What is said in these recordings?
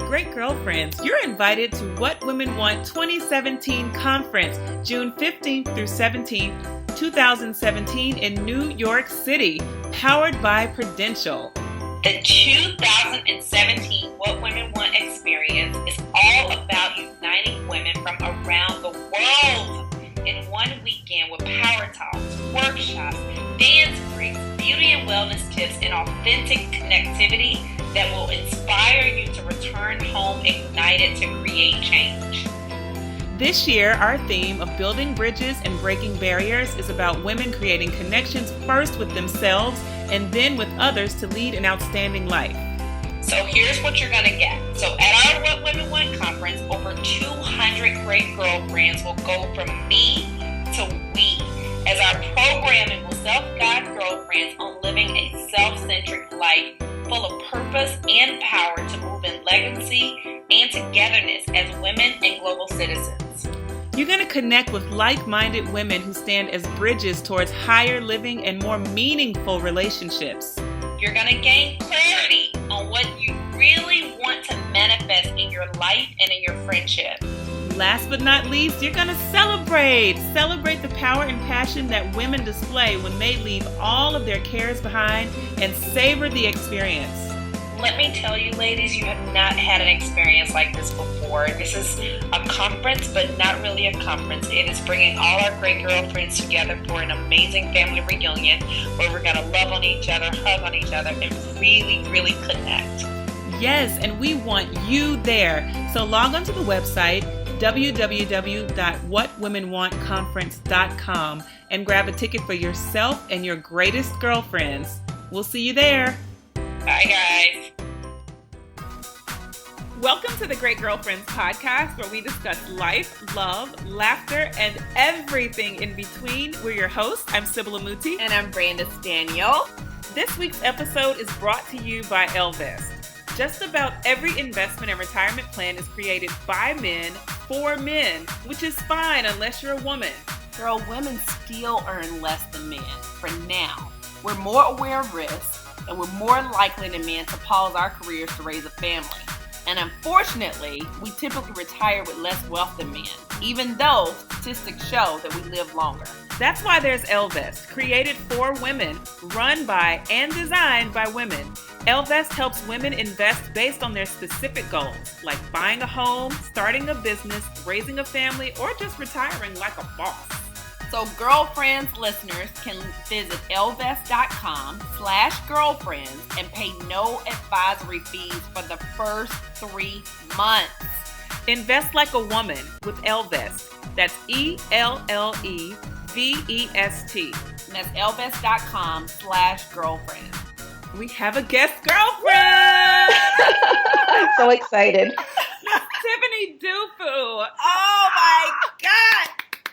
Great Girlfriends, you're invited to What Women Want 2017 Conference, June 15th through 17th, 2017 in New York City, powered by Prudential. The 2017 What Women Want experience is all about uniting women from around the world in one weekend with power talks, workshops, dance breaks, beauty and wellness tips, and authentic connectivity that will inspire you to return home ignited to create change. This year, our theme of building bridges and breaking barriers is about women creating connections first with themselves and then with others to lead an outstanding life. So here's what you're going to get. So at our What Women Want conference, over 200 great girlfriends will go from me to we, as our programming will self-guide girlfriends on living a self-centric life full of purpose and power to move in legacy and togetherness as women and global citizens. You're going to connect with like-minded women who stand as bridges towards higher living and more meaningful relationships. You're going to gain clarity on what you really want to manifest in your life and in your friendship. Last but not least, you're going to celebrate the power and passion that women display when they leave all of their cares behind and savor the experience. Let me tell you, ladies, you have not had an experience like this before. This is a conference, but not really a conference. It is bringing all our great girlfriends together for an amazing family reunion where we're going to love on each other, hug on each other, and really, really connect. Yes, and we want you there. So log on to the website, www.whatwomenwantconference.com, and grab a ticket for yourself and your greatest girlfriends. We'll see you there. Bye, guys. Welcome to the Great Girlfriends podcast, where we discuss life, love, laughter, and everything in between. We're your hosts. I'm Sybil Amuti. And I'm Brandis Daniel. This week's episode is brought to you by Elvest. Just about every investment and retirement plan is created by men for men, which is fine unless you're a woman. Girl, women still earn less than men for now. We're more aware of risk, and we're more likely than men to pause our careers to raise a family. And unfortunately, we typically retire with less wealth than men, even though statistics show that we live longer. That's why there's Elvest, created for women, run by and designed by women. Elvest helps women invest based on their specific goals, like buying a home, starting a business, raising a family, or just retiring like a boss. So girlfriends listeners can visit elvest.com/girlfriends and pay no advisory fees for the first 3 months. Invest like a woman with Elvest. That's ELLEVEST. And that's elvest.com/girlfriends. We have a guest girlfriend! I'm so excited. Tiffany Dufu. Oh my God!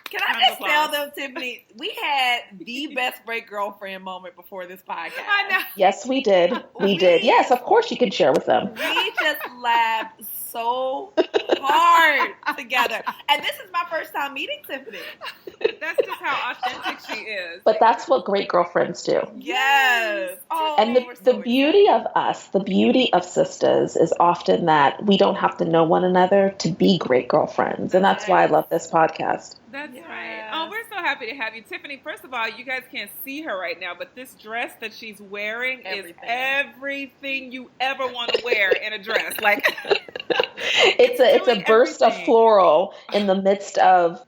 Can I just Applause. tell them, Tiffany, we had the best great girlfriend moment before this podcast. I know. Yes, we did. We did. Yes, of course you can share with them. We just laughed so hard together. And this is my first time meeting Tiffany. That's just how authentic she is. But that's what great girlfriends do. Yes. Oh, And the beauty of us, the beauty of sisters is often that we don't have to know one another to be great girlfriends. And that's why I love this podcast. That's right. Oh, we're so happy to have you. Tiffany, first of all, you guys can't see her right now, but this dress that she's wearing is everything you ever want to wear in a dress. Like it's a burst of floral in the midst of,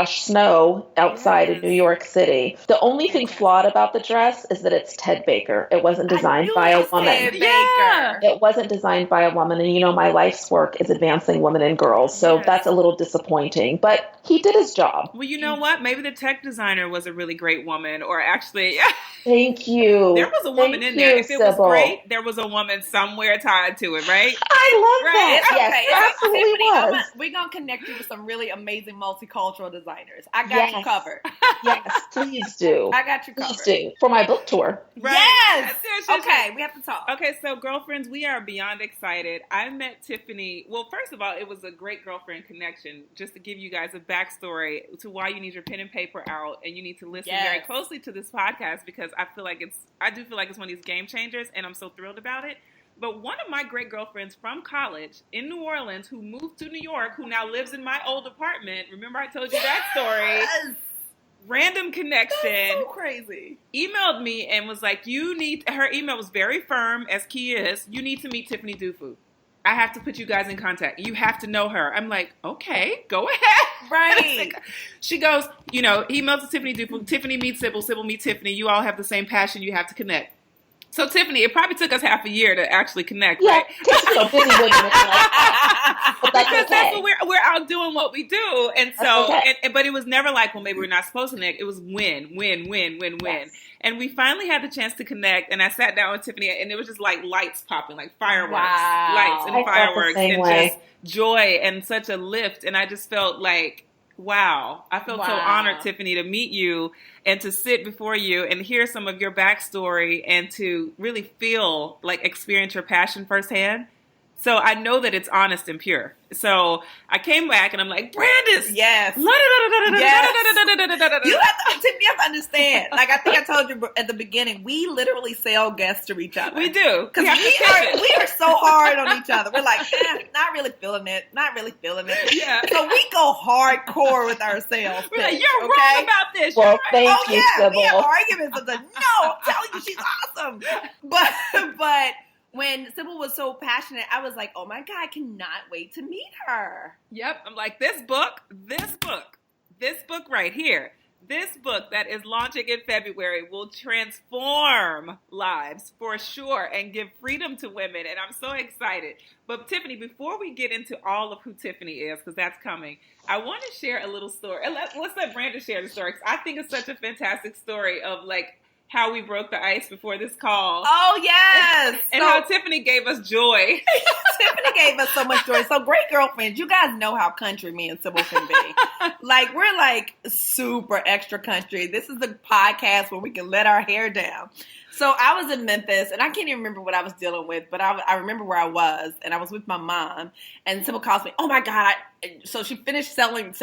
snow outside in New York City. The only thing flawed about the dress is that it's Ted Baker. It wasn't designed by a woman. Ted Baker. It wasn't designed by a woman. And, my life's work is advancing women and girls. So that's a little disappointing. But he did his job. Well, you know what?Maybe the tech designer was a really great woman, or actually, Thank you. there was a woman in there. If it was Sybil. great, there was a woman somewhere tied to it, right? I love Right. that. Yes, Okay, absolutely Tiffany, was. we're going to connect you with some really amazing multicultural designers. I got you covered. Yes, please do. I got you covered. Please do. For my book tour. Right. Yes. Yes. Okay, we have to talk. Okay, so girlfriends, we are beyond excited. I met Tiffany. Well, first of all, it was a great girlfriend connection. Just to give you guys a backstory to why you need your pen and paper out, and you need to listen very closely to this podcast, because I do feel like it's one of these game changers, and I'm so thrilled about it. But one of my great girlfriends from college in New Orleans who moved to New York, who now lives in my old apartment, remember I told you that story? Yes. Random connection. That's so crazy. Emailed me and was like, her email was very firm, as key is, you need to meet Tiffany Dufu. I have to put you guys in contact. You have to know her. I'm like, okay, go ahead. Right. She goes, email to Tiffany Dufu. Tiffany meets Sybil. Sybil meets Tiffany. You all have the same passion. You have to connect. So, Tiffany, it probably took us half a year to actually connect, right? So busy with it, because that's what we're out doing what we do. And so, but it was never like, well, maybe we're not supposed to connect. It was win. Yes. And we finally had the chance to connect. And I sat down with Tiffany, and it was just like lights popping, like fireworks, lights and fireworks, and just joy and such a lift. And I just felt like, wow. I felt so honored, Tiffany, to meet you and to sit before you and hear some of your backstory and to really experience your passion firsthand. So I know that it's honest and pure. So I came back and I'm like, Brandis. Yes. You have to understand. Like I think I told you at the beginning, we literally sell guests to each other. We do. Because we are so hard on each other. We're like, not really feeling it. Not really feeling it. Yeah. So we go hardcore with our sales. We're like, you're wrong about this. Well, thank you, Sybil. We have arguments of no, I'm telling you, she's awesome. But when Sybil was so passionate, I was like, oh my God, I cannot wait to meet her. Yep. I'm like, this book right here, this book that is launching in February will transform lives for sure and give freedom to women. And I'm so excited. But Tiffany, before we get into all of who Tiffany is, because that's coming, I want to share a little story. Let's let Brandon share the story, because I think it's such a fantastic story of how we broke the ice before this call. Oh, yes. And how Tiffany gave us joy. Tiffany gave us so much joy. So, great girlfriends, you guys know how country me and Sybil can be. We're super extra country. This is the podcast where we can let our hair down. So I was in Memphis, and I can't even remember what I was dealing with, but I remember where I was, and I was with my mom, and Sybil calls me, oh my God. So she finished selling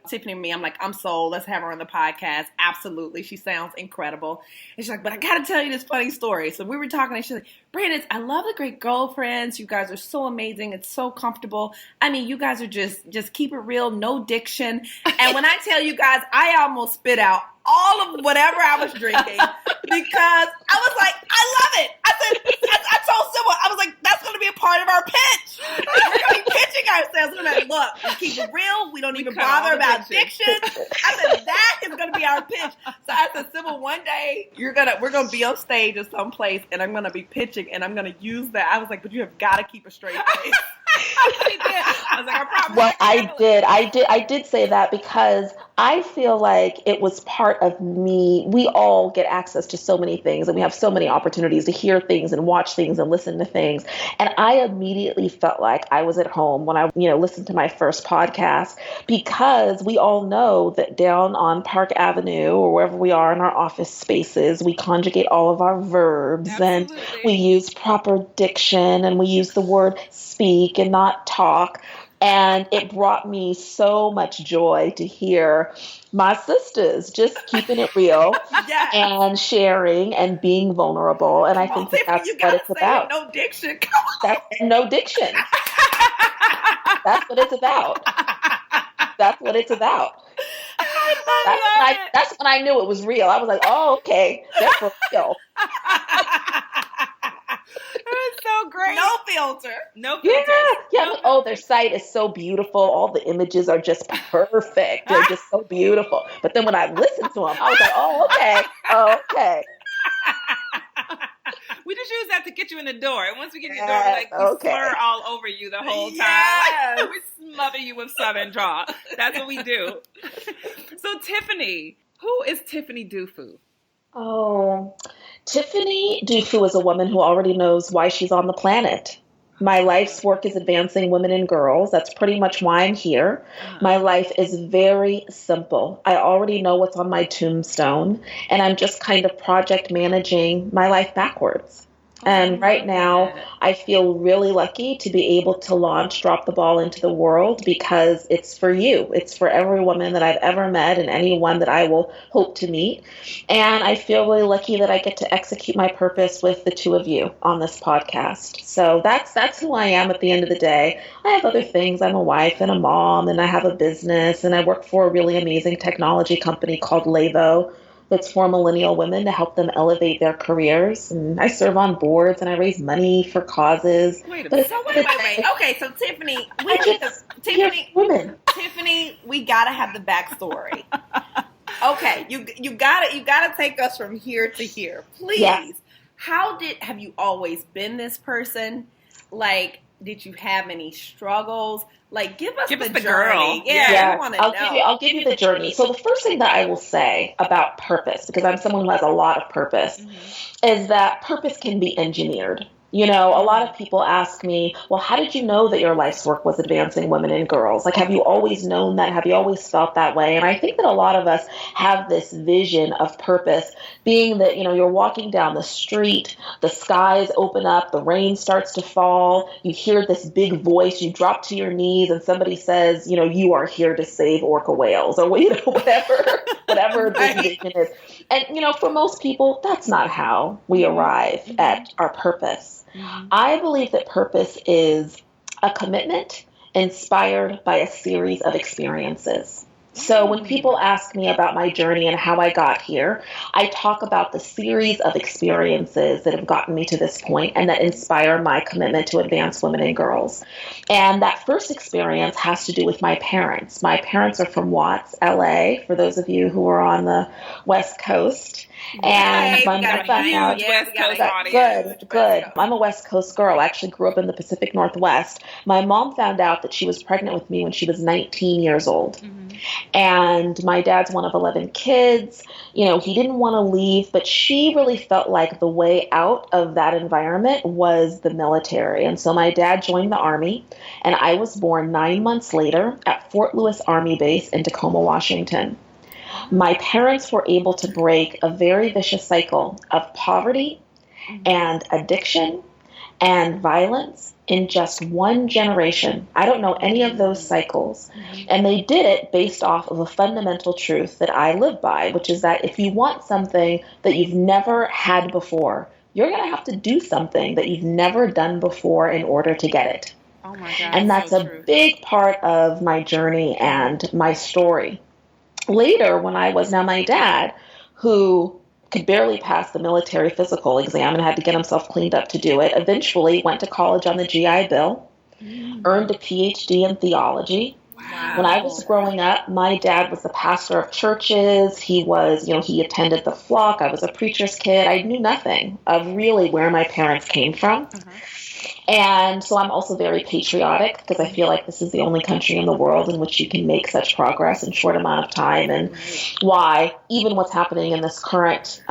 Tiffany and me. I'm like, I'm sold. Let's have her on the podcast. Absolutely. She sounds incredible. And she's like, but I got to tell you this funny story. So we were talking, and she's like, Brandis, I love the great girlfriends. You guys are so amazing. It's so comfortable. I mean, you guys are just keep it real, no diction. And when I tell you guys, I almost spit out all of whatever I was drinking because I was like, I love it. I told Sybil, I was like, that's going to be a part of our pitch. We're going to be pitching ourselves. We're like, look, we keep it real. We don't even bother about diction. I said, that is going to be our pitch. So I said, Sybil, one day we're going to be on stage at some place and I'm going to be pitching and I'm going to use that. I was like, but you have got to keep a straight face. I was like, I promise. Well, I did say that because I feel like it was part of me. We all get access to so many things and we have so many opportunities to hear things and watch things and listen to things. And I immediately felt like I was at home when I, listened to my first podcast, because we all know that down on Park Avenue or wherever we are in our office spaces, we conjugate all of our verbs. Absolutely. And we use proper diction and we use the word speak and not talk. And it brought me so much joy to hear my sisters just keeping it real and sharing and being vulnerable. And I think that's what it's about. No diction. Come on. No diction. That's what it's about. That's what it's about. That's when I knew it was real. I was like, oh, okay. That's for real. It's so great. No filter. Yeah. Oh, their site is so beautiful. All the images are just perfect. They're just so beautiful. But then when I listened to them, I was like, oh, okay. We just use that to get you in the door. And once we get in the door, we slur all over you the whole time. We smother you with Southern draw. That's what we do. So, Tiffany, who is Tiffany Dufu? Oh, Tiffany Dufu is a woman who already knows why she's on the planet. My life's work is advancing women and girls. That's pretty much why I'm here. My life is very simple. I already know what's on my tombstone, and I'm just kind of project managing my life backwards. And right now, I feel really lucky to be able to drop the ball into the world because it's for you. It's for every woman that I've ever met and anyone that I will hope to meet. And I feel really lucky that I get to execute my purpose with the two of you on this podcast. So that's who I am at the end of the day. I have other things. I'm a wife and a mom, and I have a business, and I work for a really amazing technology company called Levo. That's for millennial women to help them elevate their careers. And I serve on boards and I raise money for causes. Wait. Okay, so Tiffany, Tiffany, we gotta have the backstory. Okay, you gotta take us from here to here, please. Yes. Have you always been this person? Like, did you have any struggles? Like, give us the journey. Girl. Yeah, I'll give you the journey. So the first thing that I will say about purpose, because I'm someone who has a lot of purpose, is that purpose can be engineered. You know, a lot of people ask me, well, how did you know that your life's work was advancing women and girls? Like, have you always known that? Have you always felt that way? And I think that a lot of us have this vision of purpose being that, you know, you're walking down the street, the skies open up, the rain starts to fall, you hear this big voice, you drop to your knees, and somebody says, you know, you are here to save orca whales, or, you know, whatever the vision is. And, you know, for most people, that's not how we arrive at our purpose. I believe that purpose is a commitment inspired by a series of experiences. So when people ask me about my journey and how I got here, I talk about the series of experiences that have gotten me to this point and that inspire my commitment to advance women and girls. And that first experience has to do with my parents. My parents are from Watts, LA, for those of you who are on the West Coast. And my mom found out, good. I'm a West Coast girl. I actually grew up in the Pacific Northwest. My mom found out that she was pregnant with me when she was 19 years old. And my dad's one of 11 kids. You know, he didn't want to leave, but she really felt like the way out of that environment was the military. And so my dad joined the Army, and I was born 9 months later at Fort Lewis Army Base in Tacoma, Washington. My parents were able to break a very vicious cycle of poverty and addiction and violence in just one generation. I don't know any of those cycles. And they did it based off of a fundamental truth that I live by, which is that if you want something that you've never had before, you're going to have to do something that you've never done before in order to get it. Oh my God. And that's a big part of my journey and my story. Later, when my dad, who could barely pass the military physical exam and had to get himself cleaned up to do it, eventually went to college on the GI Bill, earned a PhD in theology. Wow. When I was growing up, my dad was the pastor of churches. He was, he attended the flock. I was a preacher's kid. I knew nothing of really where my parents came from. And so I'm also very patriotic because I feel like this is the only country in the world in which you can make such progress in a short amount of time, and why even what's happening in this current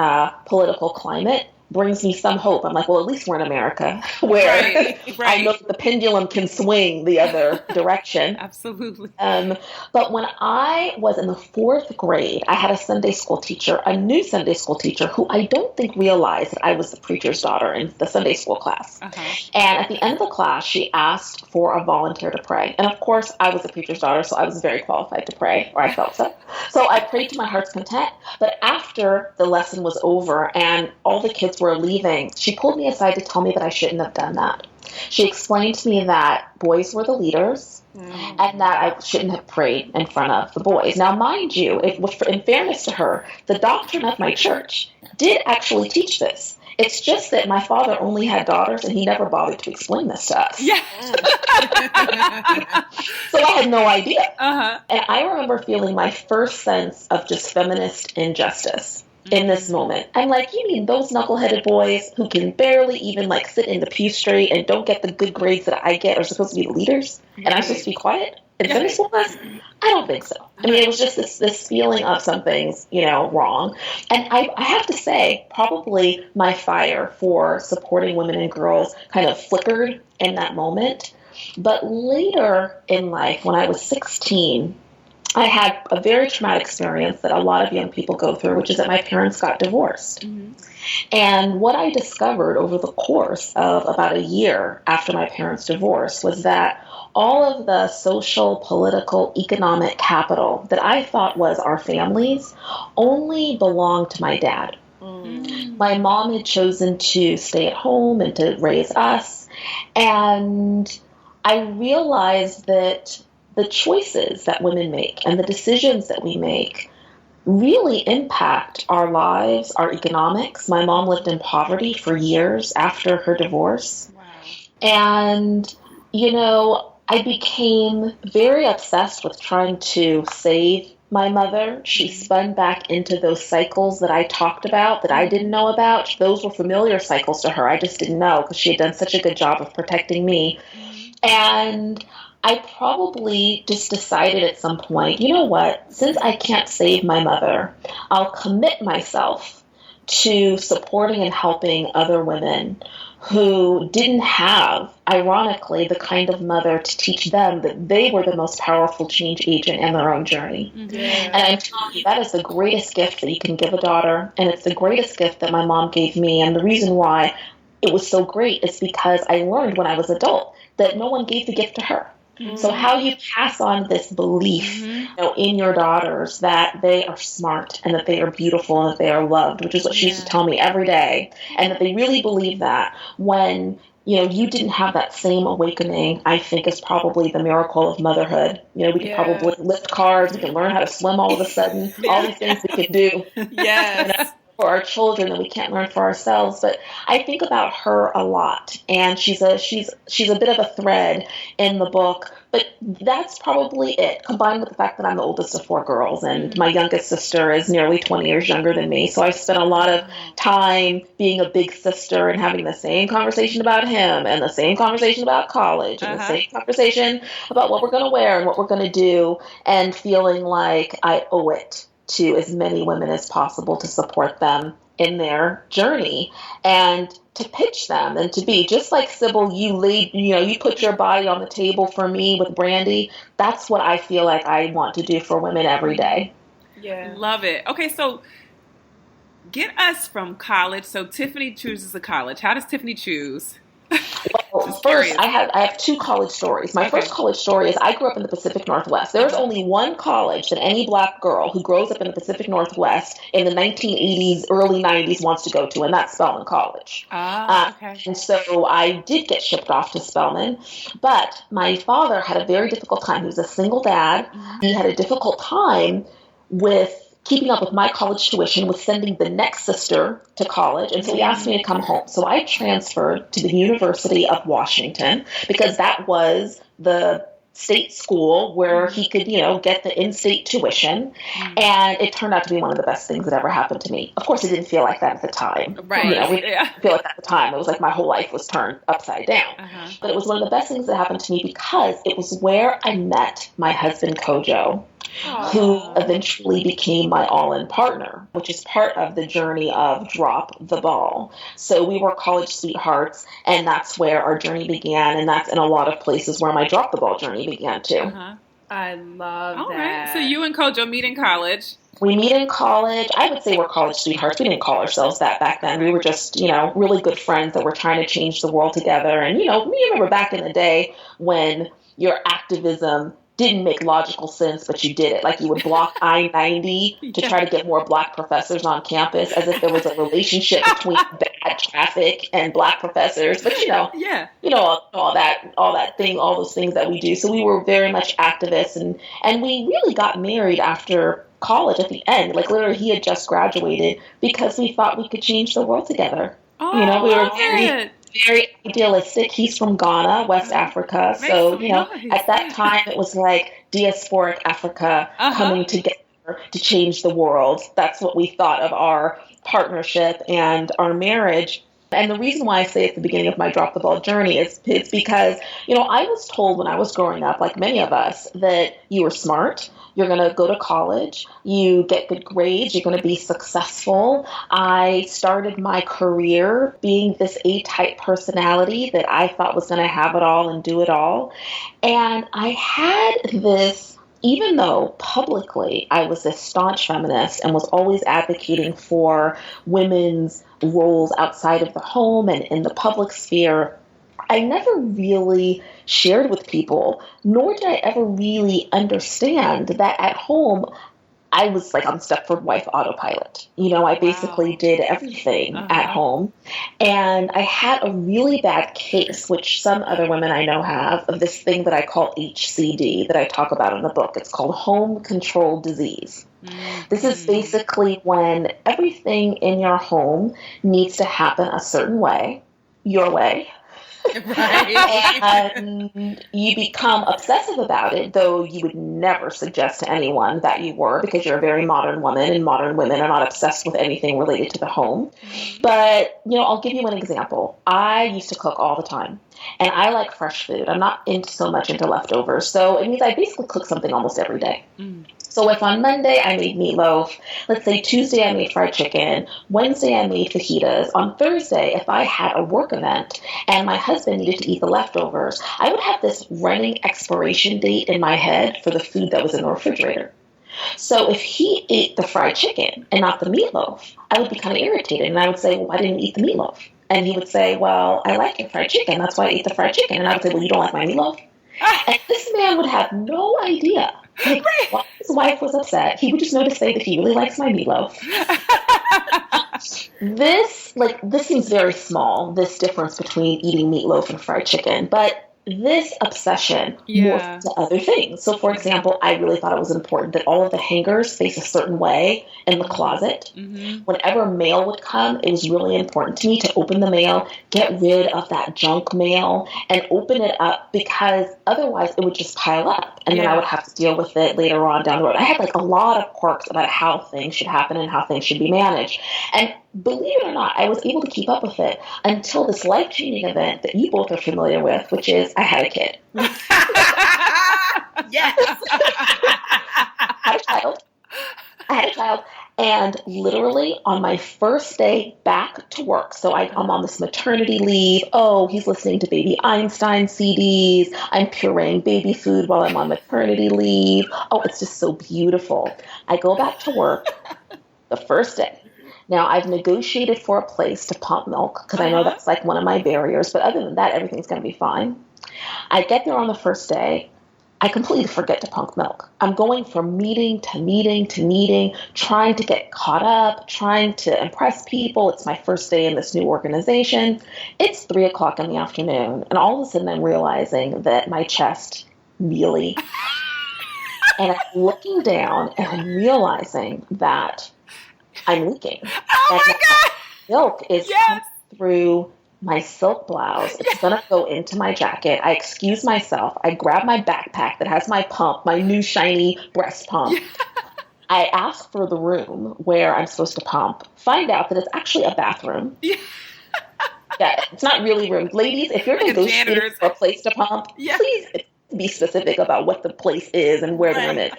political climate brings me some hope. I'm like, well, at least we're in America where I know that the pendulum can swing the other direction. Absolutely. But when I was in the 4th grade, I had a Sunday school teacher, a new Sunday school teacher, who I don't think realized that I was the preacher's daughter in the Sunday school class. And at the end of the class, she asked for a volunteer to pray. And of course, I was the preacher's daughter, so I was very qualified to pray, or I felt so. So I prayed to my heart's content. But after the lesson was over and all the kids were leaving, she pulled me aside to tell me that I shouldn't have done that. She explained to me that boys were the leaders and that I shouldn't have prayed in front of the boys. Now, mind you, in fairness to her, the doctrine of my church did actually teach this. It's just that my father only had daughters and he never bothered to explain this to us. Yeah. So I had no idea. And I remember feeling my first sense of just feminist injustice in this moment. I'm like, you mean those knuckleheaded boys who can barely even sit in the pew straight and don't get the good grades that I get are supposed to be the leaders? And I'm supposed to be quiet in Sunday school class? I don't think so. I mean, it was just this feeling of something's, wrong. And I have to say, probably my fire for supporting women and girls kind of flickered in that moment. But later in life, when I was 16, I had a very traumatic experience that a lot of young people go through, which is that my parents got divorced. Mm-hmm. And what I discovered over the course of about a year after my parents' divorce was that all of the social, political, economic capital that I thought was our family's only belonged to my dad. Mm. My mom had chosen to stay at home and to raise us. And I realized that the choices that women make and the decisions that we make really impact our lives, our economics. My mom lived in poverty for years after her divorce. Wow. And, I became very obsessed with trying to save my mother. She spun back into those cycles that I talked about, that I didn't know about. Those were familiar cycles to her. I just didn't know because she had done such a good job of protecting me. And I probably just decided at some point, you know what, since I can't save my mother, I'll commit myself to supporting and helping other women who didn't have, ironically, the kind of mother to teach them that they were the most powerful change agent in their own journey. Yeah. And I'm telling you, that is the greatest gift that you can give a daughter, and it's the greatest gift that my mom gave me. And the reason why it was so great is because I learned when I was adult that no one gave the gift to her. Mm-hmm. So how you pass on this belief in your daughters that they are smart and that they are beautiful and that they are loved, which is what she used to tell me every day, and that they really believe that when you didn't have that same awakening, I think is probably the miracle of motherhood. We could probably lift cars, we can learn how to swim all of a sudden, all these things we could do. Yes. For our children that we can't learn for ourselves. But I think about her a lot, and she's a bit of a thread in the book, but that's probably it, combined with the fact that I'm the oldest of 4 girls, and my youngest sister is nearly 20 years younger than me. So I spent a lot of time being a big sister and having the same conversation about him and the same conversation about college and the same conversation about what we're going to wear and what we're going to do, and feeling like I owe it to as many women as possible to support them in their journey and to pitch them and to be just like Sybil, you put your body on the table for me with Brandy. That's what I feel like I want to do for women every day. Yeah. Love it. Okay. So get us from college. So Tiffany chooses a college. How does Tiffany choose? Well, first, I have 2 college stories. My first college story is I grew up in the Pacific Northwest. There's only one college that any black girl who grows up in the Pacific Northwest in the 1980s, early 90s wants to go to, and that's Spelman College. Okay. And so I did get shipped off to Spelman, but my father had a very difficult time. He was a single dad. He had a difficult time with keeping up with my college tuition, with sending the next sister to college. And so he asked me to come home. So I transferred to the University of Washington because that was the state school where he could, get the in-state tuition. And it turned out to be one of the best things that ever happened to me. Of course, it didn't feel like that at the time. Right. We didn't feel like that at the time. It was like my whole life was turned upside down. But it was one of the best things that happened to me because it was where I met my husband, Kojo, who eventually became my all-in partner, which is part of the journey of Drop the Ball. So we were college sweethearts, and that's where our journey began, and that's in a lot of places where my Drop the Ball journey began too. I love that. All right. So you and Kojo meet in college. We meet in college. I would say we're college sweethearts. We didn't call ourselves that back then. We were just, really good friends that were trying to change the world together. And, we remember back in the day when your activism didn't make logical sense, but you did it. Like you would block I-90 to try to get more black professors on campus, as if there was a relationship between bad traffic and black professors. But all those things that we do. So we were very much activists, and we really got married after college at the end. Like literally, he had just graduated because we thought we could change the world together. Oh, we were very idealistic. He's from Ghana, West Africa. So, at that time it was like diasporic Africa coming together to change the world. That's what we thought of our partnership and our marriage. And the reason why I say at the beginning of my Drop the Ball journey is because, I was told when I was growing up, like many of us, that you were smart, you're going to go to college, you get good grades, you're going to be successful. I started my career being this A-type personality that I thought was going to have it all and do it all. And I had this even though publicly I was this staunch feminist and was always advocating for women's roles outside of the home and in the public sphere, I never really shared with people, nor did I ever really understand that at home I was like on Stepford Wife autopilot. I basically did everything at home. And I had a really bad case, which some other women I know have, of this thing that I call HCD that I talk about in the book. It's called home control disease. This is basically when everything in your home needs to happen a certain way, your way. Right. And you become obsessive about it, though you would never suggest to anyone that you were, because you're a very modern woman, and modern women are not obsessed with anything related to the home. But, I'll give you an example. I used to cook all the time, and I like fresh food. I'm not so much into leftovers, so it means I basically cook something almost every day. So if on Monday I made meatloaf, let's say Tuesday I made fried chicken, Wednesday I made fajitas, on Thursday if I had a work event and my husband needed to eat the leftovers, I would have this running expiration date in my head for the food that was in the refrigerator. So if he ate the fried chicken and not the meatloaf, I would be kind of irritated, and I would say, well, why didn't you eat the meatloaf? And he would say, well, I like your fried chicken, that's why I ate the fried chicken. And I would say, well, you don't like my meatloaf? And this man would have no idea. Like, while his wife was upset, he would just know to say that he really likes my meatloaf. This seems very small, this difference between eating meatloaf and fried chicken, but this obsession morphed to other things. So, for example, I really thought it was important that all of the hangers face a certain way in the closet. Whenever mail would come, it was really important to me to open the mail, get rid of that junk mail, and open it up, because otherwise it would just pile up, and then I would have to deal with it later on down the road. I had a lot of quirks about how things should happen and how things should be managed. And believe it or not, I was able to keep up with it until this life-changing event that you both are familiar with, which is I had a kid. Yes. I had a child. And literally on my first day back to work, so I'm on this maternity leave. Oh, he's listening to Baby Einstein CDs. I'm pureeing baby food while I'm on maternity leave. Oh, it's just so beautiful. I go back to work the first day. Now, I've negotiated for a place to pump milk, because I know that's one of my barriers. But other than that, everything's going to be fine. I get there on the first day. I completely forget to pump milk. I'm going from meeting to meeting to meeting, trying to get caught up, trying to impress people. It's my first day in this new organization. It's 3:00 in the afternoon, and all of a sudden I'm realizing that my chest really, and I'm looking down and I'm realizing that I'm leaking. Oh my God! Milk is coming through my silk blouse. It's going to go into my jacket. I excuse myself. I grab my backpack that has my pump, my new shiny breast pump. I ask for the room where I'm supposed to pump. Find out that it's actually a bathroom. It's not really room. Ladies, if you're negotiating for a place to pump, please be specific about what the place is and where the room is.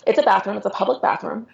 It's a bathroom. It's a public bathroom.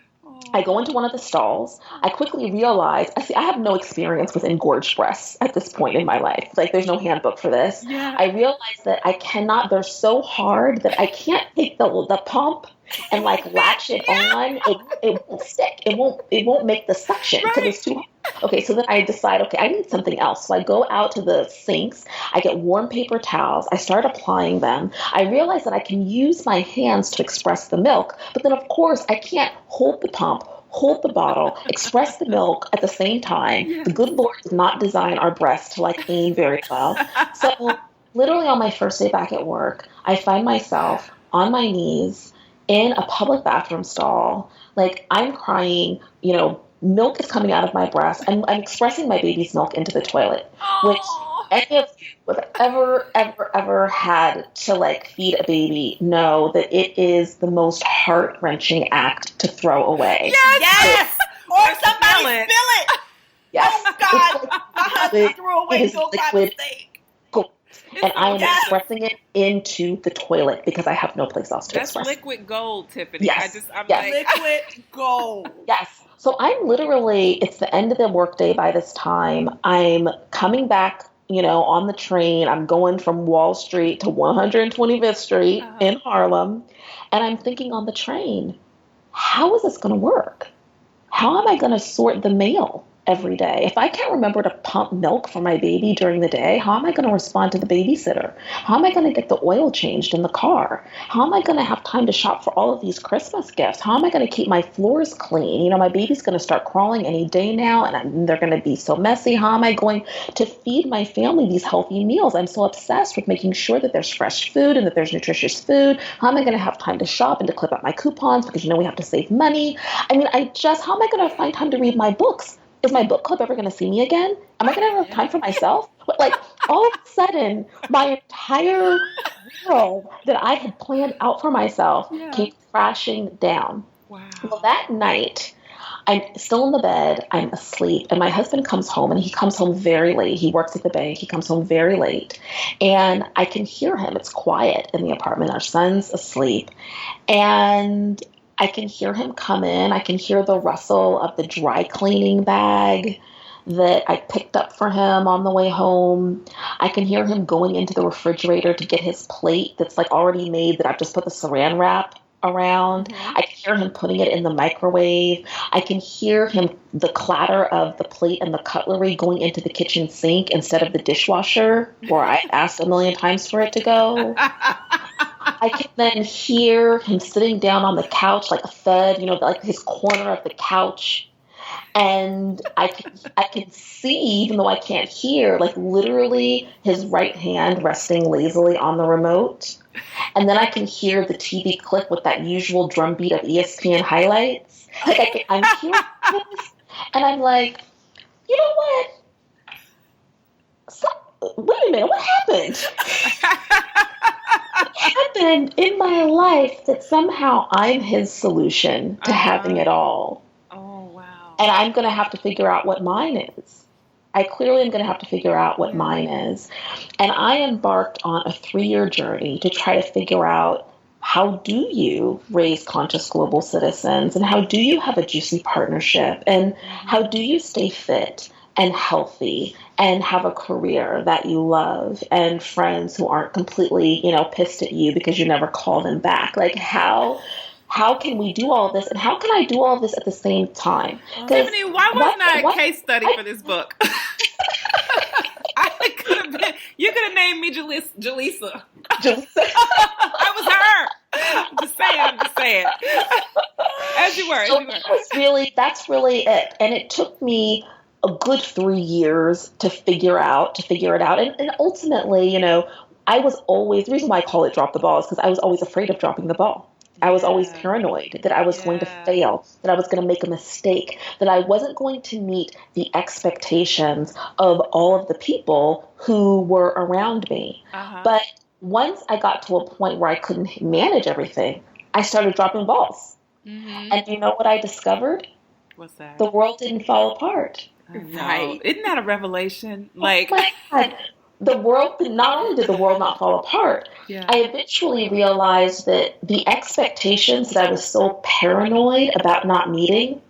I go into one of the stalls. I quickly realize, I have no experience with engorged breasts at this point in my life. There's no handbook for this. I realize that I cannot, they're so hard that I can't take the pump and latch it on. It won't stick. It won't make the suction because it's too hard. Okay, so then I decide, I need something else. So I go out to the sinks. I get warm paper towels. I start applying them. I realize that I can use my hands to express the milk, but then of course I can't hold the pump, hold the bottle, express the milk at the same time. The good Lord did not design our breasts to aim very well. So literally on my first day back at work, I find myself on my knees in a public bathroom stall. I'm crying, milk is coming out of my breast. I'm expressing my baby's milk into the toilet, which any of you have ever had to feed a baby know that it is the most heart-wrenching act to throw away. Yes! Or somebody spill it. Yes. Oh God! My husband threw away milk out of the sink. And I am expressing it into the toilet because I have no place else to express it. That's liquid gold, Tiffany. Yes. Liquid gold. Yes. So I'm literally, it's the end of the workday by this time. I'm coming back on the train. I'm going from Wall Street to 125th Street in Harlem. And I'm thinking on the train, how is this going to work? How am I going to sort the mail every day? If I can't remember to pump milk for my baby during the day, how am I going to respond to the babysitter? How am I going to get the oil changed in the car? How am I going to have time to shop for all of these Christmas gifts? How am I going to keep my floors clean? My baby's going to start crawling any day now, and they're going to be so messy. How am I going to feed my family these healthy meals? I'm so obsessed with making sure that there's fresh food and that there's nutritious food. How am I going to have time to shop and to clip up my coupons because we have to save money? How am I going to find time to read my books? Is my book club ever going to see me again? Am I going to have time for myself? But all of a sudden, my entire world that I had planned out for myself came crashing down. Wow. Well, that night, I'm still in the bed. I'm asleep. And my husband comes home, and he comes home very late. He works at the bank. He comes home very late. And I can hear him. It's quiet in the apartment. Our son's asleep. And I can hear him come in. I can hear the rustle of the dry cleaning bag that I picked up for him on the way home. I can hear him going into the refrigerator to get his plate that's already made that I've just put the saran wrap around. I can hear him putting it in the microwave. I can hear the clatter of the plate and the cutlery going into the kitchen sink instead of the dishwasher where I asked a million times for it to go. I can then hear him sitting down on the couch like a thud, his corner of the couch. And I can see, even though I can't hear, literally his right hand resting lazily on the remote. And then I can hear the TV click with that usual drumbeat of ESPN highlights. I'm hearing this, and I'm like, you know what? Wait a minute, what happened? What happened in my life that somehow I'm his solution to having it all? Oh, wow. And I'm going to have to figure out what mine is. I clearly am going to have to figure out what mine is. And I embarked on a 3-year journey to try to figure out, how do you raise conscious global citizens? And how do you have a juicy partnership? And how do you stay fit and healthy and have a career that you love and friends who aren't completely, pissed at you because you never call them back? How can we do all this? And how can I do all this at the same time? Tiffany, why wasn't I a case study for this book? You could have named me Jaleesa. I was her. I'm just saying. As you were. That's really it. And it took me a good 3 years to figure it out. And ultimately, I was always, the reason why I call it drop the ball is because I was always afraid of dropping the ball. I was always paranoid that I was going to fail, that I was going to make a mistake, that I wasn't going to meet the expectations of all of the people who were around me. But once I got to a point where I couldn't manage everything, I started dropping balls. And you know what I discovered? What's that? The world didn't fall apart. Right. Isn't that a revelation? Oh my God. Not only did the world not fall apart, I eventually realized that the expectations that I was so paranoid about not meeting,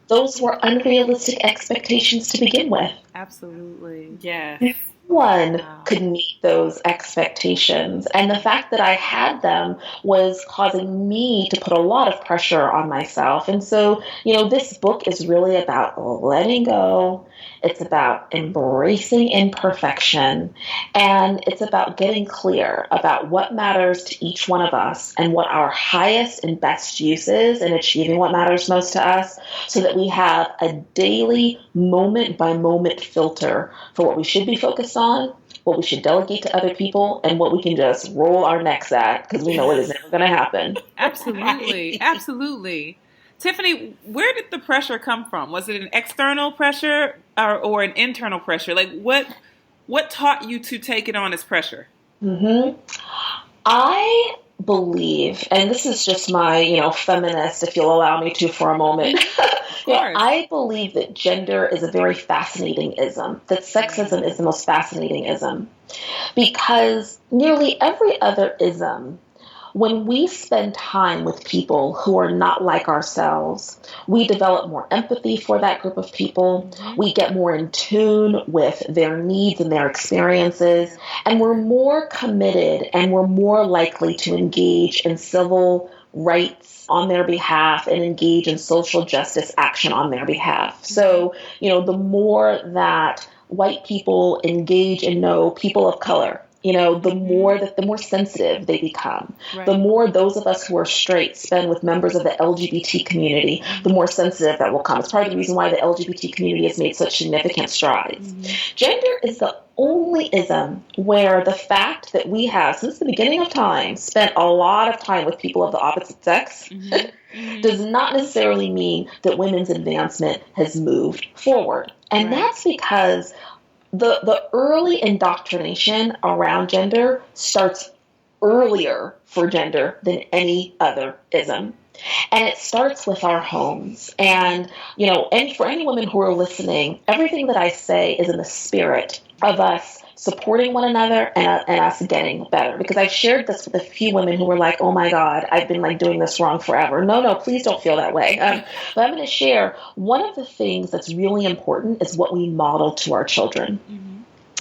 those were unrealistic expectations to begin with. Absolutely. Yeah. No one could meet those expectations. And the fact that I had them was causing me to put a lot of pressure on myself. And so, this book is really about letting go. It's about embracing imperfection, and it's about getting clear about what matters to each one of us and what our highest and best use is in achieving what matters most to us, so that we have a daily moment-by-moment filter for what we should be focused on, what we should delegate to other people, and what we can just roll our necks at because we know it is never going to happen. Absolutely. Absolutely. Tiffany, where did the pressure come from? Was it an external pressure or an internal pressure? What taught you to take it on as pressure? I believe, and this is just my, feminist, if you'll allow me to for a moment. I believe that gender is a very fascinating ism, that sexism is the most fascinating ism, because nearly every other ism when we spend time with people who are not like ourselves, we develop more empathy for that group of people. We get more in tune with their needs and their experiences, and we're more committed and we're more likely to engage in civil rights on their behalf and engage in social justice action on their behalf. So, the more that white people engage and know people of color, the more sensitive they become. Right. The more those of us who are straight spend with members of the LGBT community, the more sensitive that will come. It's part of the reason why the LGBT community has made such significant strides. Gender is the only ism where the fact that we have, since the beginning of time, spent a lot of time with people of the opposite sex does not necessarily mean that women's advancement has moved forward. And that's because the early indoctrination around gender starts earlier for gender than any other ism. And it starts with our homes. And, and for any women who are listening, everything that I say is in the spirit of us supporting one another and us getting better. Because I've shared this with a few women who were like, oh my God, I've been doing this wrong forever. No, please don't feel that way. But I'm going to share one of the things that's really important is what we model to our children.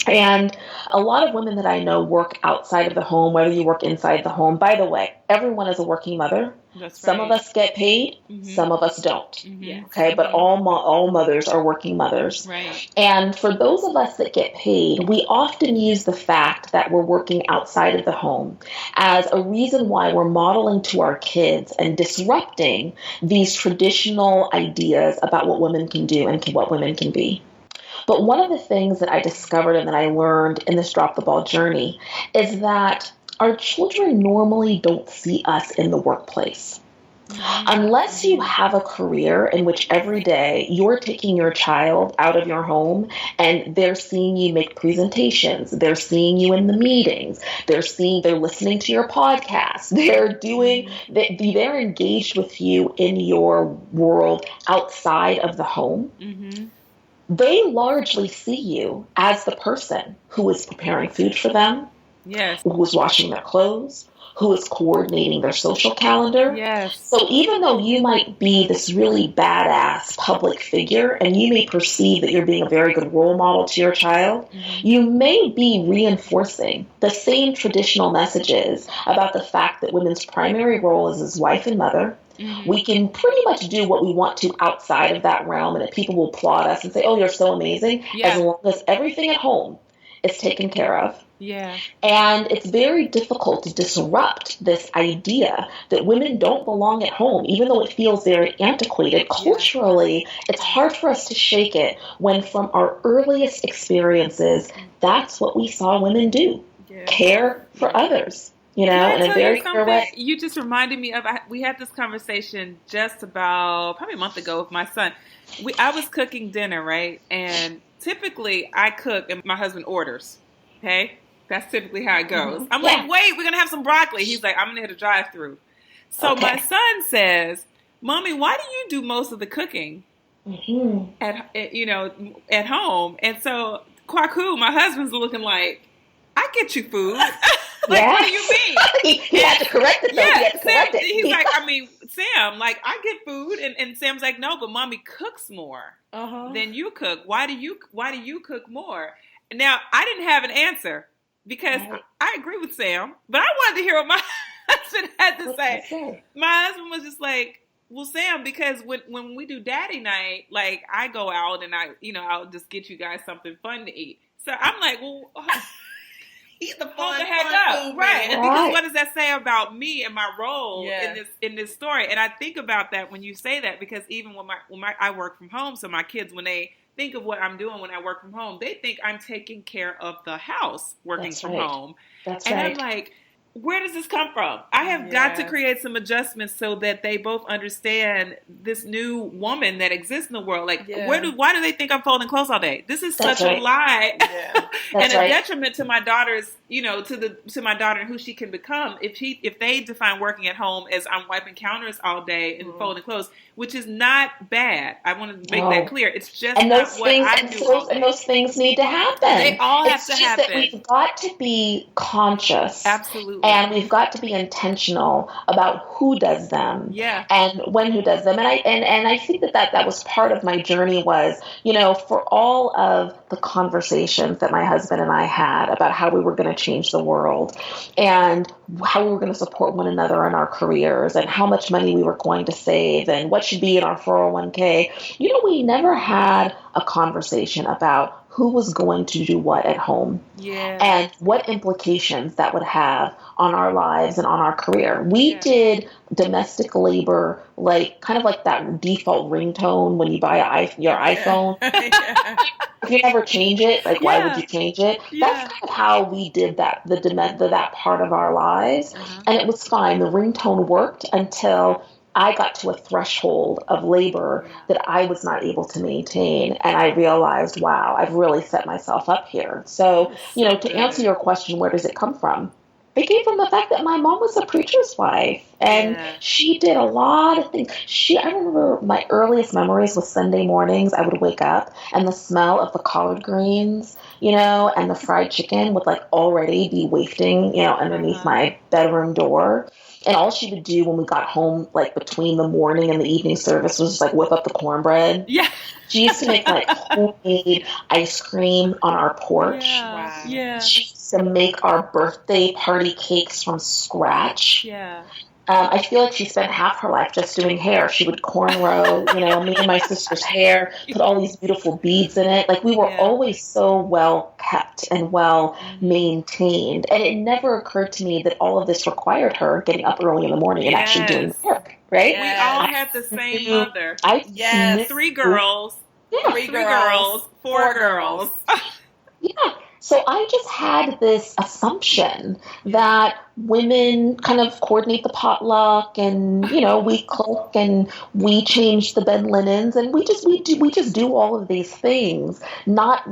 And a lot of women that I know work outside of the home, whether you work inside the home. By the way, everyone is a working mother. That's some right. of us get paid, some of us don't. Okay, but all mothers are working mothers. Right. And for those of us that get paid, we often use the fact that we're working outside of the home as a reason why we're modeling to our kids and disrupting these traditional ideas about what women can do and what women can be. But one of the things that I discovered and that I learned in this Drop the Ball journey is that our children normally don't see us in the workplace. Unless you have a career in which every day you're taking your child out of your home and they're seeing you make presentations, they're seeing you in the meetings, they're listening to your podcast, they're engaged with you in your world outside of the home. They largely see you as the person who is preparing food for them, who is washing their clothes, who is coordinating their social calendar. So even though you might be this really badass public figure and you may perceive that you're being a very good role model to your child, you may be reinforcing the same traditional messages about the fact that women's primary role is as wife and mother. We can pretty much do what we want to outside of that realm, and that people will applaud us and say, oh, you're so amazing, as long as everything at home is taken care of. And it's very difficult to disrupt this idea that women don't belong at home, even though it feels very antiquated. Culturally, it's hard for us to shake it when from our earliest experiences, that's what we saw women do. Care for others. In a very clear way. You just reminded me of, we had this conversation just about probably a month ago with my son. I was cooking dinner, right? And typically I cook and my husband orders. Okay? That's typically how it goes. I'm like, wait, we're going to have some broccoli. He's like, I'm going to hit a drive-through. So my son says, Mommy, why do you do most of the cooking at home? And so Kwaku, my husband's looking like, I get you food. What do you mean? He had to correct it, though. He had to correct it. He's like, Sam, I get food. And Sam's like, no, but Mommy cooks more than you cook. Why do you cook more? Now, I didn't have an answer because I agree with Sam, but I wanted to hear what my husband had to say. My husband was just like, well, Sam, because when we do daddy night, I go out and I'll just get you guys something fun to eat. So I'm like, well, He's the hold fun, the heck fun up, food right? man. Because what does that say about me and my role in this story? And I think about that when you say that, because even when I work from home, so my kids, when they think of what I'm doing when I work from home, they think I'm taking care of the house working from home. That's and right. I'm like, where does this come from? I have got to create some adjustments so that they both understand this new woman that exists in the world. Why do they think I'm folding clothes all day? This is such a lie, and a detriment to my daughter's, to my daughter and who she can become if they define working at home as I'm wiping counters all day and folding clothes, which is not bad. I want to make that clear. It's just not what I do all day. And those things need to happen. They all have to happen. That we've got to be conscious And we've got to be intentional about who does them and when who does them. And I think that was part of my journey was, for all of the conversations that my husband and I had about how we were going to change the world and how we were going to support one another in our careers and how much money we were going to save and what should be in our 401k. We never had a conversation about who was going to do what at home and what implications that would have on our lives and on our career. We did domestic labor, kind of like that default ringtone when you buy your iPhone. If you never change it, why would you change it? That's kind of how we did that, that part of our lives. And it was fine. The ringtone worked until I got to a threshold of labor that I was not able to maintain. And I realized, wow, I've really set myself up here. So, to answer your question, where does it come from? It came from the fact that my mom was a preacher's wife and she did a lot of things. I remember my earliest memories was Sunday mornings. I would wake up and the smell of the collard greens, and the fried chicken would already be wafting, underneath my bedroom door. And all she would do when we got home, between the morning and the evening service was just whip up the cornbread. Yeah. She used to make homemade ice cream on our porch. Yeah. Yeah. She used to make our birthday party cakes from scratch. Yeah. I feel like she spent half her life just doing hair. She would cornrow, me and my sister's hair, put all these beautiful beads in it. We were always so well kept and well maintained. And it never occurred to me that all of this required her getting up early in the morning and actually doing work, right? We all had the same mother. 3 girls. Yeah. 3 girls, 4 girls. Yeah. So I just had this assumption that women kind of coordinate the potluck and, we cook and we change the bed linens and we just do all of these things, not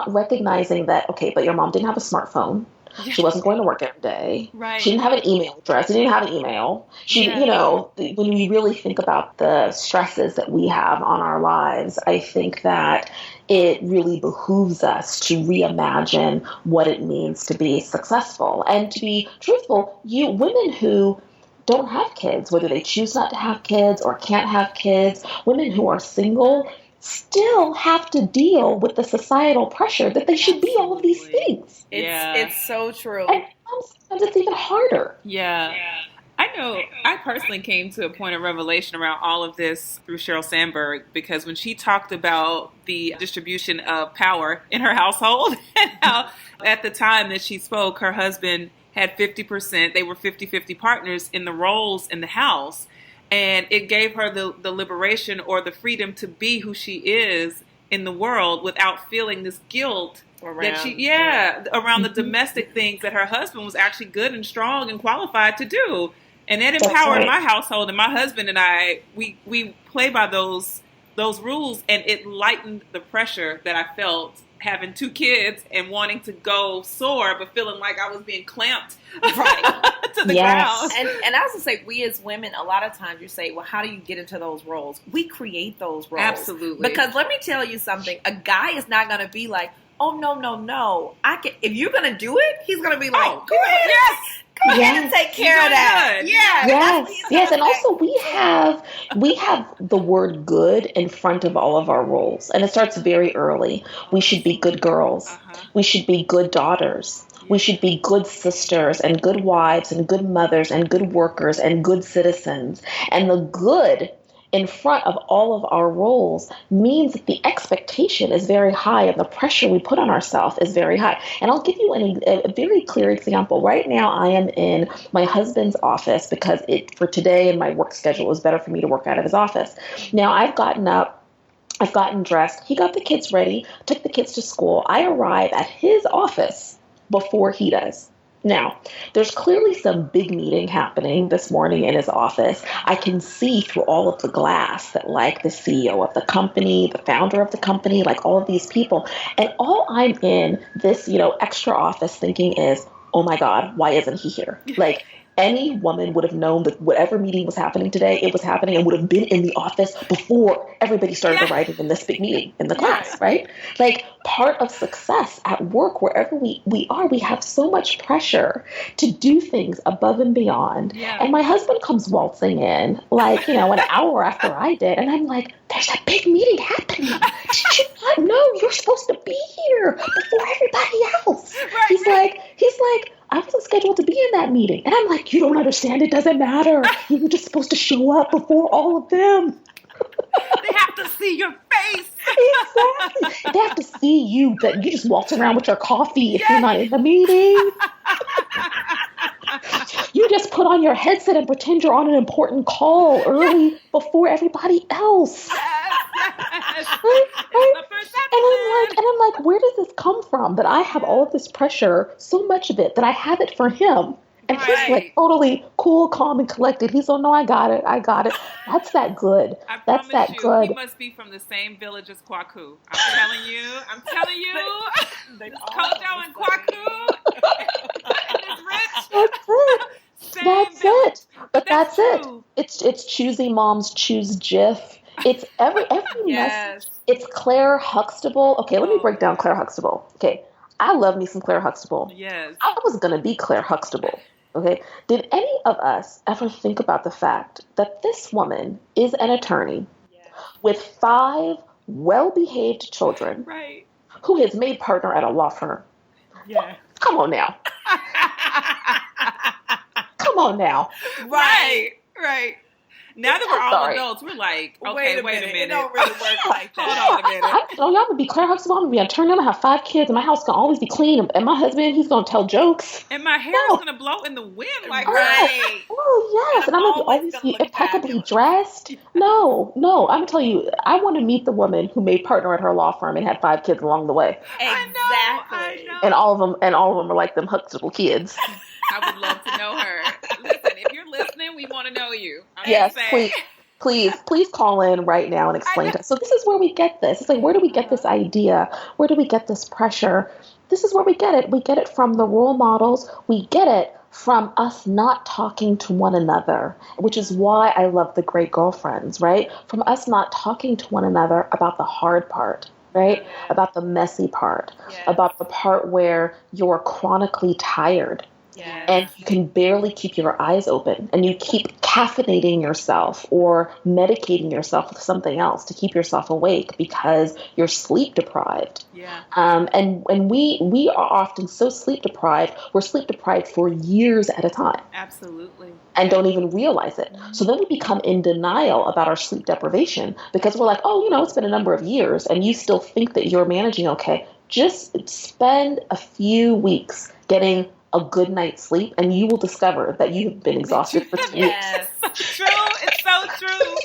recognizing that, okay, but your mom didn't have a smartphone. She wasn't going to work every day. Right. She didn't have an email address. She didn't have an email. When we really think about the stresses that we have on our lives, I think that it really behooves us to reimagine what it means to be successful. And to be truthful, women who don't have kids, whether they choose not to have kids or can't have kids, women who are single still have to deal with the societal pressure that they should be all of these things. It's so true. And sometimes it's even harder. Yeah. I know I personally came to a point of revelation around all of this through Sheryl Sandberg, because when she talked about the distribution of power in her household and how at the time that she spoke, her husband had 50%, they were 50-50 partners in the roles in the house. And it gave her the liberation or the freedom to be who she is in the world without feeling this guilt around the domestic things that her husband was actually good and strong and qualified to do. And that empowered my household, and my husband and I, we play by those rules, and it lightened the pressure that I felt having 2 kids and wanting to go soar, but feeling like I was being clamped to the ground. And I was going to say, we as women, a lot of times you say, well, how do you get into those roles? We create those roles. Absolutely. Because let me tell you something, a guy is not going to be like, oh, no. If you're going to do it, he's going to be like, go ahead. Go ahead and take care of that. Good. Yeah. Yes. And also we have the word good in front of all of our roles. And it starts very early. We should be good girls. We should be good daughters. We should be good sisters and good wives and good mothers and good workers and good citizens. And the good in front of all of our roles means that the expectation is very high and the pressure we put on ourselves is very high. And I'll give you a very clear example. Right now, I am in my husband's office because for today and my work schedule, it was better for me to work out of his office. Now, I've gotten up, I've gotten dressed. He got the kids ready, took the kids to school. I arrive at his office before he does. Now, there's clearly some big meeting happening this morning in his office. I can see through all of the glass that the CEO of the company, the founder of the company, all of these people, and all I'm in this, extra office thinking is, oh my God, why isn't he here? any woman would have known that whatever meeting was happening today, it was happening and would have been in the office before everybody started arriving in this big meeting in the class, right? Like, part of success at work, wherever we are, we have so much pressure to do things above and beyond. Yeah. And my husband comes waltzing in, like, an hour after I did. And I'm like, there's a big meeting happening. Did you not know you're supposed to be here before everybody else? Right, He's like, I wasn't scheduled to be in that meeting. And I'm like, you don't understand. It doesn't matter. You were just supposed to show up before all of them. They have to see your face. Exactly. They have to see you, that you just waltz around with your coffee if you're not in the meeting. You just put on your headset and pretend you're on an important call early before everybody else. Right? And I'm like, where does this come from? That I have all of this pressure, so much of it, that I have it for him. And he's like totally cool, calm, and collected. He's like, no, I got it. That's that good. That's that good. He must be from the same village as Kwaku. I'm telling you. Kojo and Kwaku. It's rich. That's it. But that's it. It's choosy moms choose Jif. It's every mess. It's Claire Huxtable. Okay, let me break down Claire Huxtable. Okay, I love me some Claire Huxtable. Yes. I was gonna be Claire Huxtable. Okay. Did any of us ever think about the fact that this woman is an attorney with 5 well-behaved children, right, who has made partner at a law firm? Yeah. Come on now. Come on now. Right. Now that we're all adults, we're like, okay, wait a minute. It don't really work like that. Hold on a minute. I'm going to be Claire Huxtable. I'm going to be an attorney. I'm going to have 5 kids, and my house going to always be clean. And my husband, he's going to tell jokes. And my hair is going to blow in the wind. Like, right. Oh, yes. And I'm going to always be impeccably dressed. No. I'm going to tell you, I want to meet the woman who made partner at her law firm and had 5 kids along the way. Exactly. I know. And all of them are like them Huxtable kids. I would love to know her. Listen, if you're listening, we want to know you. Yes, please call in right now and explain to us. So this is where we get this. It's like, where do we get this idea? Where do we get this pressure? This is where we get it. We get it from the role models. We get it from us not talking to one another, which is why I love the Great Girlfriends, right? From us not talking to one another about the hard part. Right? About the messy part, about the part where you're chronically tired. Yes. And you can barely keep your eyes open, and you keep caffeinating yourself or medicating yourself with something else to keep yourself awake because you're sleep deprived. Yeah. And we are often so sleep deprived, we're sleep deprived for years at a time. Absolutely. And don't even realize it. So then we become in denial about our sleep deprivation because we're like, oh, it's been a number of years and you still think that you're managing okay. Just spend a few weeks getting a good night's sleep and you will discover that you've been exhausted for 2 weeks. Yes. True. It's so true.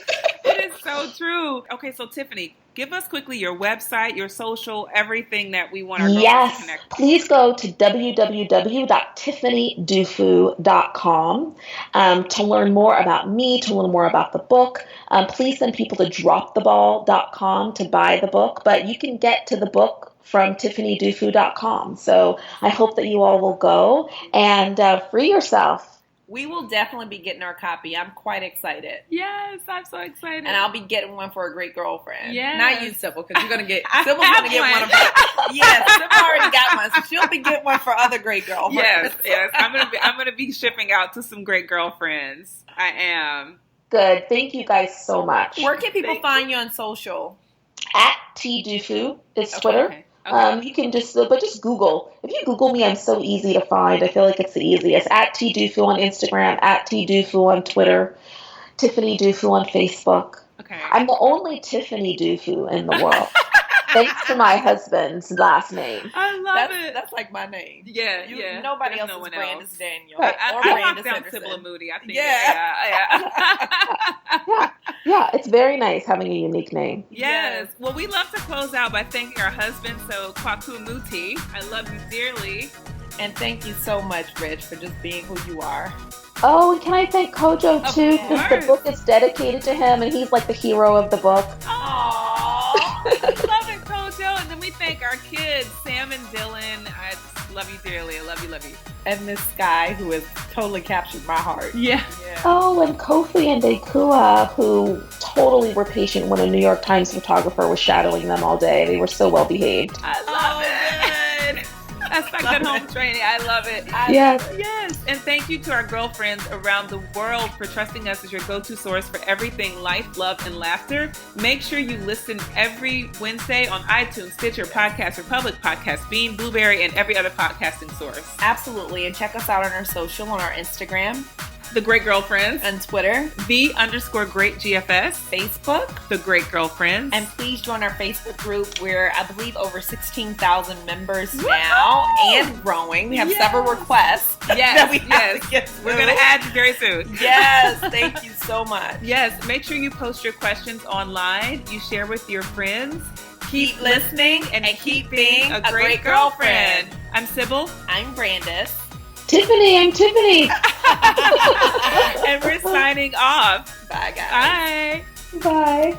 It is so true. Okay, so Tiffany, give us quickly your website, your social, everything that we want our girls to connect with. Please go to www.tiffanydufu.com to learn more about me, to learn more about the book. Please send people to droptheball.com to buy the book, but you can get to the book from tiffanydufu.com. So I hope that you all will go and free yourself. We will definitely be getting our copy. I'm quite excited. Yes, I'm so excited. And I'll be getting one for a great girlfriend. Yes. Not you, Sybil, because you're going to get, Sybil's going to get one of her. Yes, Sybil already got one, so she'll be getting one for other great girlfriends. Yes. I'm gonna be shipping out to some great girlfriends. I am. Good. Thank you guys so much. Where can people find you on social? At TDufu is Twitter. Okay. You can just Google. If you Google me, I'm so easy to find. I feel like it's the easiest. At TDufu on Instagram, at TDufu on Twitter, Tiffany Dufu on Facebook. Okay. I'm the only Tiffany Dufu in the world. Thanks to my husband's last name. I love it. That's like my name. Yeah. Nobody There's else's brand is Daniel. Right. I locked down Sybil Moody. I think. Yeah, it's very nice having a unique name. Yes. Well, we love to close out by thanking our husband, so Kwaku Muti. I love you dearly. And thank you so much, Rich, for just being who you are. Oh, and can I thank Kojo too? Because the book is dedicated to him, and he's like the hero of the book. Aww. Love it, Kojo. And then we thank our kids, Sam and Dylan. Love you dearly. I love you, love you. And this guy who has totally captured my heart. Yeah. Oh, and Kofi and Dekua, who totally were patient when a New York Times photographer was shadowing them all day. They were so well behaved. I love it. Good. That's like good home training. I love it. Yes. Yes. And thank you to our girlfriends around the world for trusting us as your go-to source for everything life, love, and laughter. Make sure you listen every Wednesday on iTunes, Stitcher, Podcast Republic, Podcast Bean, Blueberry, and every other podcasting source. Absolutely. And check us out on our social, on our Instagram, The Great Girlfriends, and Twitter, _Great GFS, Facebook, The Great Girlfriends. and please join our Facebook group. We're, I believe, over 16,000 members now and growing. We have several requests. Yes, that we have to get through. We're going to add you very soon. Yes, thank you so much. Yes, make sure you post your questions online. You share with your friends. Keep listening and and keep being a great girlfriend. I'm Sybil. I'm Brandis. Tiffany, I'm Tiffany. And we're signing off. Bye, guys. Bye. Bye.